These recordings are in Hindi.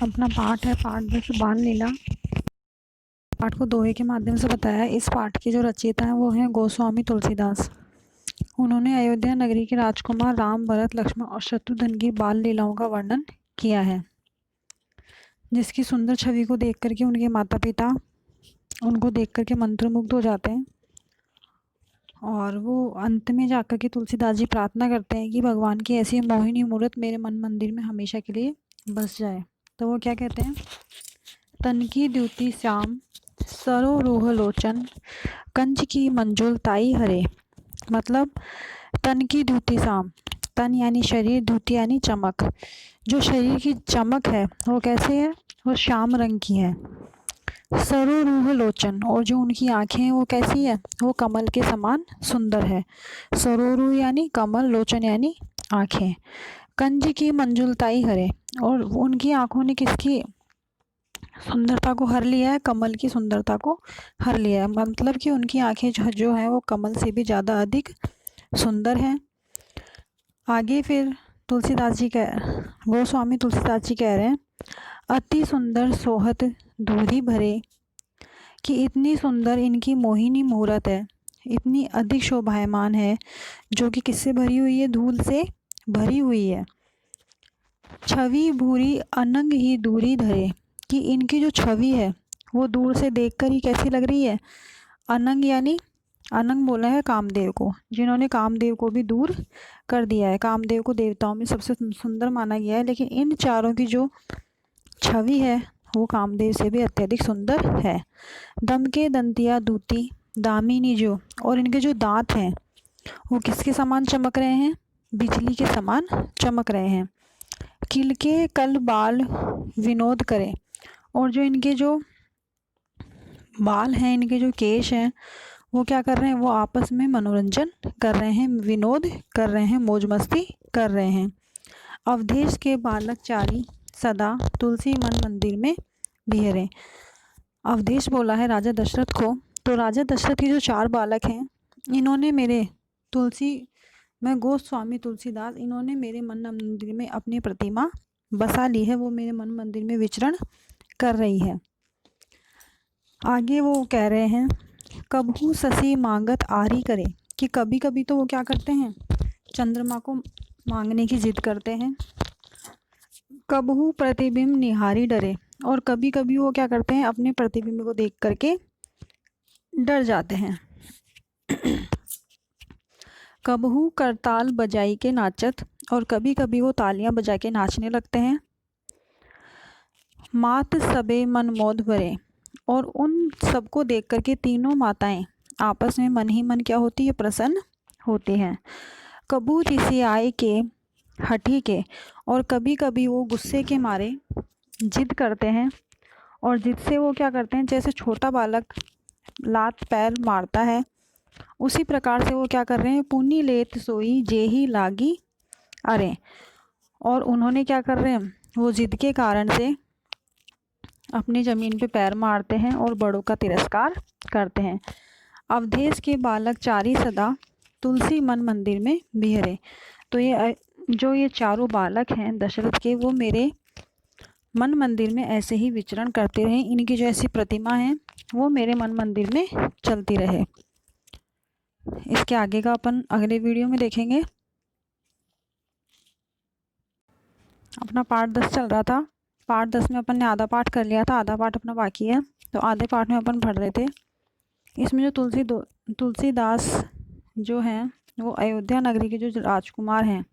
अपना पाठ है पाठ 10 बाल लीला। पाठ को दोहे के माध्यम से बताया। इस पाठ के जो रचयिता हैं वो हैं गोस्वामी तुलसीदास। उन्होंने अयोध्या नगरी के राजकुमार राम, भरत, लक्ष्मण और शत्रुघ्न की बाल लीलाओं का वर्णन किया है, जिसकी सुंदर छवि को देख करके उनके माता पिता उनको देख करके मंत्रमुग्ध हो जाते हैं। और वो अंत में जाकर के तुलसीदास जी प्रार्थना करते हैं कि भगवान की ऐसी मोहिनी मूर्त मेरे मन मंदिर में हमेशा के लिए बस जाए। तो वो क्या कहते हैं, तन की द्युति श्याम सरो रूह लोचन, कंच की मंजुल ताई हरे। मतलब तन की द्युति श्याम, तन यानी शरीर, द्युति यानी चमक। जो शरीर की चमक है वो कैसे है, वो श्याम रंग की है। सरो रूह लोचन, और जो उनकी आंखें हैं वो कैसी है, वो कमल के समान सुंदर है। सरोरु यानी कमल, लोचन यानी आंखें। कंज की मंजुलताई हरे, और उनकी आंखों ने किसकी सुंदरता को हर लिया है, कमल की सुंदरता को हर लिया है। मतलब कि उनकी आंखें जो है वो कमल से भी ज़्यादा अधिक सुंदर हैं। आगे फिर तुलसीदास जी गोस्वामी तुलसीदास जी कह रहे हैं, अति सुंदर सोहत धूरी भरे, कि इतनी सुंदर इनकी मोहिनी मूरत है, इतनी अधिक शोभायमान है, जो कि किससे भरी हुई है, धूल से भरी हुई है। छवि भूरी अनंग ही दूरी धरे, कि इनकी जो छवि है वो दूर से देखकर ही कैसी लग रही है, अनंग यानी अनंग बोला है कामदेव को, जिन्होंने कामदेव को भी दूर कर दिया है। कामदेव को देवताओं में सबसे सुंदर माना गया है, लेकिन इन चारों की जो छवि है वो कामदेव से भी अत्यधिक सुंदर है। दम के दंतिया दूती दामिनी जो, और इनके जो दांत हैं वो किसके समान चमक रहे हैं, बिजली के समान चमक रहे हैं। किल के कल बाल विनोद करें, और जो इनके जो बाल हैं, इनके जो केश हैं वो क्या कर रहे हैं, वो आपस में मनोरंजन कर रहे हैं, विनोद कर रहे हैं, मौज मस्ती कर रहे हैं। अवधेश के बालक चारी सदा तुलसी मन मंदिर में बिहरे। अवधेश बोला है राजा दशरथ को, तो राजा दशरथ के जो 4 बालक हैं, इन्होंने मेरे मैं गोस्वामी तुलसीदास, इन्होंने मेरे मन मंदिर में अपनी प्रतिमा बसा ली है, वो मेरे मन मंदिर में विचरण कर रही है। आगे वो कह रहे हैं, कबहू ससी मांगत आरी करे, कि कभी कभी तो वो क्या करते हैं, चंद्रमा को मांगने की जिद करते हैं। कबहू प्रतिबिंब निहारी डरे, और कभी कभी वो क्या करते हैं, अपने प्रतिबिंब को देख करके डर जाते हैं। कबहू करताल बजाई के नाचत, और कभी कभी वो तालियां बजा के नाचने लगते हैं। मात सबे मन मोद भरे, और उन सबको देख करके तीनों माताएं आपस में मन ही मन क्या होती है, प्रसन्न होती हैं। कबू रिसियाई के हठी के, और कभी कभी वो गुस्से के मारे जिद करते हैं, और जिद से वो क्या करते हैं, जैसे छोटा बालक लात पैर मारता है उसी प्रकार से वो क्या कर रहे हैं, पुनी लेत सोई जेही लागी अरे। और उन्होंने क्या कर रहे हैं, वो जिद के कारण से अपनी ज़मीन पे पैर मारते हैं और बड़ों का तिरस्कार करते हैं। अवधेश के बालक चारी सदा तुलसी मन मंदिर में बिहरे, तो ये चारों बालक हैं दशरथ के, वो मेरे मन मंदिर में ऐसे ही विचरण करते रहे, इनकी जो ऐसी प्रतिमा है वो मेरे मन मंदिर में चलती रहे। इसके आगे का अपन अगले वीडियो में देखेंगे। अपना पाठ 10 चल रहा था, पाठ 10 में अपन ने आधा पाठ कर लिया था, आधा पाठ अपना बाकी है, तो आधे पाठ में अपन पढ़ रहे थे। इसमें जो तुलसीदास जो हैं वो अयोध्या नगरी के जो राजकुमार हैं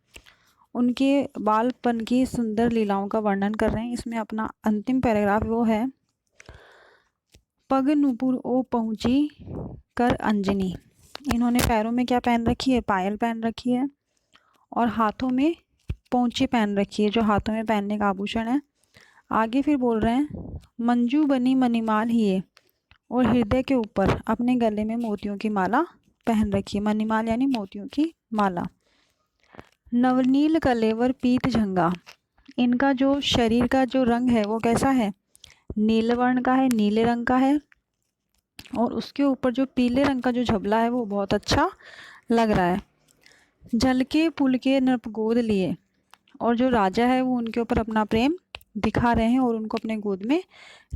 उनके बालपन की सुंदर लीलाओं का वर्णन कर रहे हैं। इसमें अपना अंतिम पैराग्राफ वो है, पग नुपुर ओ पहुँची कर अंजनी। इन्होंने पैरों में क्या पहन रखी है, पायल पहन रखी है, और हाथों में पहुँची पहन रखी है, जो हाथों में पहनने का आभूषण है। आगे फिर बोल रहे हैं, मंजू बनी मणिमाल ही, और हृदय के ऊपर अपने गले में मोतियों की माला पहन रखी है। मणिमाल यानी मोतियों की माला। नवनील कलेवर पीत झंगा, इनका जो शरीर का जो रंग है वो कैसा है, नील वर्ण का है, नीले रंग का है, और उसके ऊपर जो पीले रंग का जो झबला है वो बहुत अच्छा लग रहा है। झलके पुल के नृप गोद लिए, और जो राजा है वो उनके ऊपर अपना प्रेम दिखा रहे हैं और उनको अपने गोद में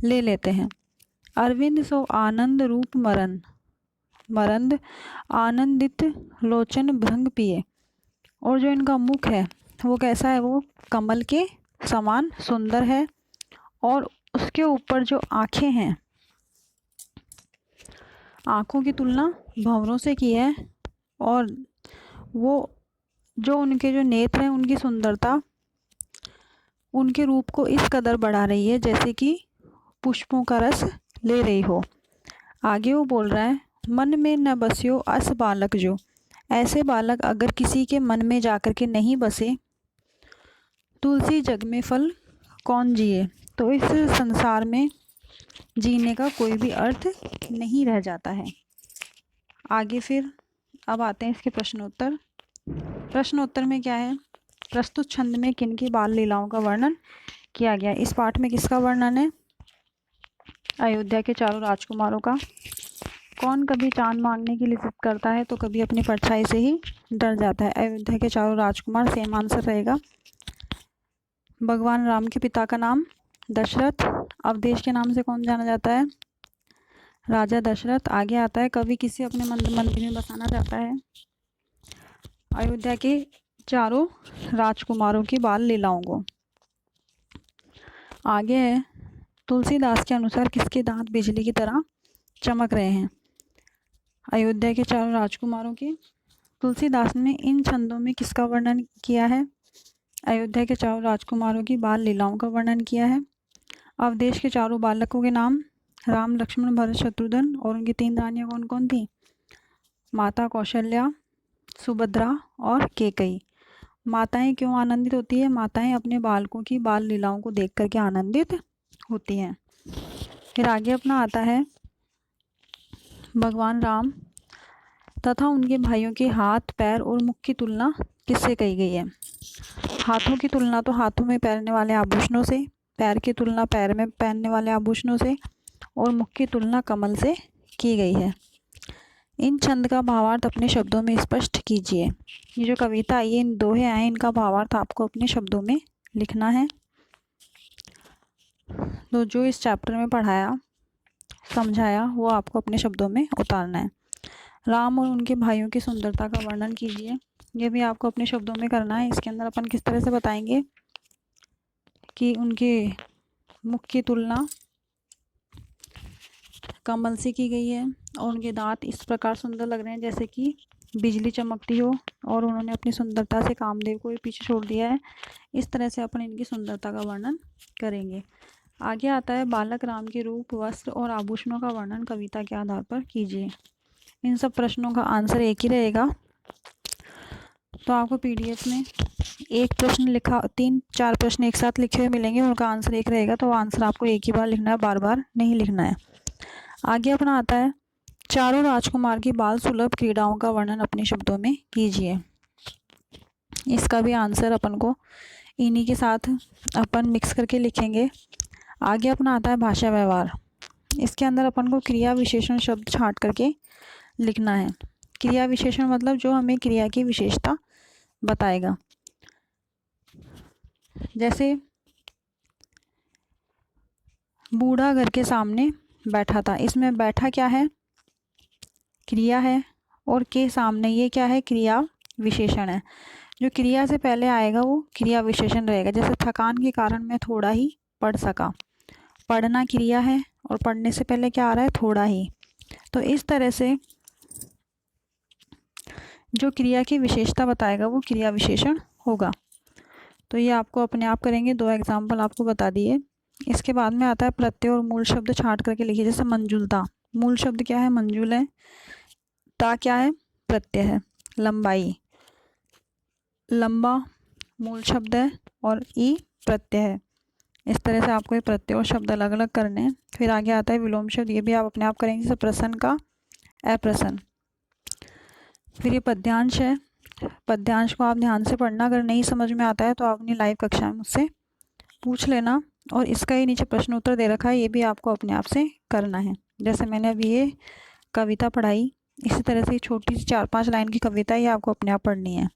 ले लेते हैं। अरविंद सो आनंद रूप मरंद आनंदित लोचन भृंग पिए। और जो इनका मुख है वो कैसा है, वो कमल के समान सुंदर है और उसके ऊपर जो आँखें हैं, आँखों की तुलना भंवरों से की है और वो जो उनके जो नेत्र हैं उनकी सुंदरता उनके रूप को इस कदर बढ़ा रही है जैसे कि पुष्पों का रस ले रही हो। आगे वो बोल रहा है, मन में न बसियो अस बालक जो। ऐसे बालक अगर किसी के मन में जाकर के नहीं बसे, तुलसी जग में फल कौन जिए। तो इस संसार में जीने का कोई भी अर्थ नहीं रह जाता है। आगे फिर अब आते हैं इसके प्रश्नोत्तर। प्रश्नोत्तर में क्या है, प्रस्तुत छंद में किन की बाल लीलाओं का वर्णन किया गया। इस पाठ में किसका वर्णन है, अयोध्या के चारों राजकुमारों का। कौन कभी चांद मांगने की लिए जिद करता है तो कभी अपनी परछाई से ही डर जाता है। अयोध्या के चारों राजकुमार, सेम आंसर रहेगा। भगवान राम के पिता का नाम दशरथ। अवधेश के नाम से कौन जाना जाता है, राजा दशरथ। आगे आता है, कवि किसे अपने मंदिर में बसाना चाहता है, अयोध्या के चारों राजकुमारों की बाल लीलाओं को। आगे है, तुलसीदास के अनुसार किसके दांत बिजली की तरह चमक रहे हैं, अयोध्या के चारों राजकुमारों के। तुलसीदास ने इन छंदों में किसका वर्णन किया है, अयोध्या के चारों राजकुमारों की बाल लीलाओं का वर्णन किया है। अवधेश के चारों बालकों के नाम राम, लक्ष्मण, भरत, शत्रुघ्न और उनकी 3 रानियां कौन कौन थी, माता कौशल्या, सुभद्रा और कैकेयी। माताएं क्यों आनंदित होती है, माताएं अपने बालकों की बाल लीलाओं को देख करके आनंदित होती हैं। फिर आगे अपना आता है, भगवान राम तथा उनके भाइयों के हाथ, पैर और मुख की तुलना किससे कही गई है। हाथों की तुलना तो हाथों में पहनने वाले आभूषणों से, पैर की तुलना पैर में पहनने वाले आभूषणों से और मुख की तुलना कमल से की गई है। इन छंद का भावार्थ अपने शब्दों में स्पष्ट कीजिए। ये जो कविता आई है, इन दोहे आए, इनका भावार्थ आपको अपने शब्दों में लिखना है। तो जो इस चैप्टर में पढ़ाया समझाया वो आपको अपने शब्दों में उतारना है। राम और उनके भाइयों की सुंदरता का वर्णन कीजिए, ये भी आपको अपने शब्दों में करना है। इसके अंदर अपन किस तरह से बताएंगे कि उनके मुख की तुलना कमल से की गई है और उनके दांत इस प्रकार सुंदर लग रहे हैं जैसे कि बिजली चमकती हो और उन्होंने अपनी सुंदरता से कामदेव को भी पीछे छोड़ दिया है। इस तरह से अपन इनकी सुंदरता का वर्णन करेंगे। आगे आता है, बालक राम के रूप, वस्त्र और आभूषणों का वर्णन कविता के आधार पर कीजिए। इन सब प्रश्नों का आंसर एक ही रहेगा। तो आपको पीडीएफ में एक प्रश्न लिखा, 3-4 प्रश्न एक साथ लिखे हुए मिलेंगे, उनका आंसर एक रहेगा। तो आंसर आपको एक ही बार लिखना है, बार बार नहीं लिखना है। आगे अपना आता है, चारों राजकुमार की बाल सुलभ क्रीड़ाओं का वर्णन अपने शब्दों में कीजिए। इसका भी आंसर अपन को इन्हीं के साथ अपन मिक्स करके लिखेंगे। आगे अपना आता है भाषा व्यवहार। इसके अंदर अपन को क्रिया विशेषण शब्द छांट करके लिखना है। क्रिया विशेषण मतलब जो हमें क्रिया की विशेषता बताएगा। जैसे बूढ़ा घर के सामने बैठा था, इसमें बैठा क्या है, क्रिया है, और के सामने ये क्या है, क्रिया विशेषण है। जो क्रिया से पहले आएगा वो क्रिया विशेषण रहेगा। जैसे थकान के कारण मैं थोड़ा ही पढ़ सका, पढ़ना क्रिया है और पढ़ने से पहले क्या आ रहा है, थोड़ा ही। तो इस तरह से जो क्रिया की विशेषता बताएगा वो क्रिया विशेषण होगा। तो ये आपको अपने आप करेंगे, 2 एग्जाम्पल आपको बता दिए। इसके बाद में आता है प्रत्यय और मूल शब्द छांट करके लिखिए। जैसे मंजुलता, मूल शब्द क्या है, मंजुल है। ता क्या है, प्रत्यय है। लंबाई, लंबा मूल शब्द है और ई प्रत्यय है। इस तरह से आपको ये प्रत्यय और शब्द अलग अलग करने हैं। फिर आगे आता है विलोम शब्द, ये भी आप अपने आप करेंगे। जैसे प्रसन्न का अप्रसन्न। फिर ये पद्यांश है, पद्यांश को आप ध्यान से पढ़ना, अगर नहीं समझ में आता है तो आप अपनी लाइव कक्षा में मुझसे पूछ लेना। और इसका ही नीचे प्रश्न उत्तर दे रखा है, ये भी आपको अपने आप से करना है। जैसे मैंने अभी ये कविता पढ़ाई, इसी तरह से छोटी सी 4-5 लाइन की कविता ये आपको अपने आप पढ़नी है।